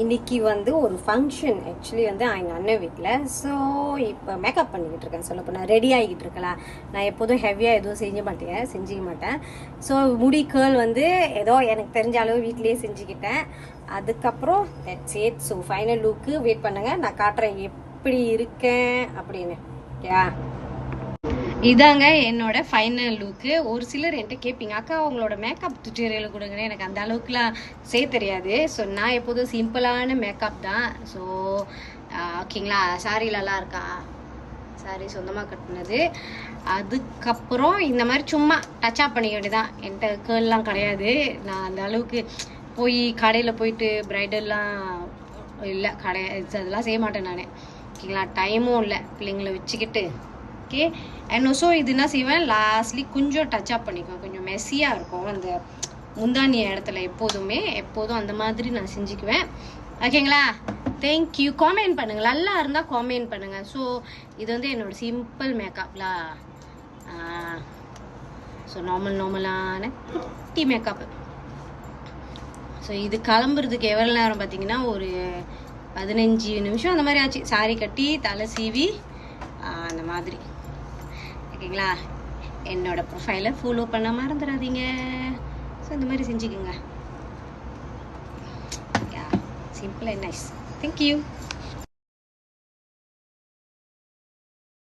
இன்னைக்கு வந்து ஒரு ஃபங்க்ஷன் ஆக்சுவலி வந்து எங்கள் அண்ணன் வீட்டில். ஸோ இப்போ மேக்கப் பண்ணிக்கிட்டு இருக்கேன். சொல்லப்போனால் ரெடி ஆகிக்கிட்டு இருக்கலாம். நான் எப்போதும் ஹெவியாக எதுவும் செஞ்சுக்க மாட்டேன். ஸோ முடி கேர்ள் வந்து ஏதோ எனக்கு தெரிஞ்ச அளவு வீட்லேயே செஞ்சுக்கிட்டேன். அதுக்கப்புறம் that's it. So final look wait பண்ணுங்க, நான் காட்டுறேன் எப்படி இருக்கேன் அப்படின்னு. ஓகே, இதாங்க என்னோட ஃபைனல் லுக்கு. ஒரு சிலர் என்கிட்ட கேட்பீங்க, அக்கா உங்களோட மேக்கப் டுட்டோரியல் கொடுங்கன்னு. எனக்கு அந்த அளவுக்குலாம் செய்ய தெரியாது. ஸோ நான் எப்போதும் சிம்பிளான மேக்கப் தான். ஸோ ஓகேங்களா, சாரிலலாம் இருக்கா, சாரி சொந்தமாக கட்டினது. அதுக்கப்புறம் இந்த மாதிரி சும்மா டச்அப் பண்ணிக்க வேண்டியதான். என்கிட்ட கேர்லாம் கிடையாது. நான் அந்த அளவுக்கு போய் கடையில் போயிட்டு ப்ரைடல்லாம் இல்லை, அதெல்லாம் செய்ய மாட்டேன் நான். ஓகேங்களா, டைமும் இல்லை பிள்ளைங்களை வச்சுக்கிட்டு. ஓகே, அண்ட் ஆல்சோ இது என்ன செய்வேன், லாஸ்ட்லி கொஞ்சம் டச்அப் பண்ணிக்குவேன். கொஞ்சம் மெஸ்ஸியாக இருக்கும் அந்த முந்தானி இடத்துல. எப்போதும் அந்த மாதிரி நான் செஞ்சுக்குவேன். ஓகேங்களா, தேங்க்யூ. காமெண்ட் பண்ணுங்கள், நல்லா இருந்தால் காமெண்ட் பண்ணுங்கள். ஸோ இது வந்து என்னோட சிம்பிள் மேக்கப்லா. ஸோ நார்மலான குட்டி மேக்கப். ஸோ இது கிளம்புறதுக்கு எவ்வளோ நேரம் பார்த்தீங்கன்னா ஒரு 15 நிமிஷம் அந்த மாதிரி ஆச்சு. சாரி கட்டி தலை சீவி அந்த மாதிரி. ஓகேங்களா, என்னோட ப்ரொஃபைலை ஃபாலோ பண்ண மறந்துடாதீங்க. ஸோ இந்த மாதிரி செஞ்சுக்கோங்க. Simple and nice. தேங்க்யூ.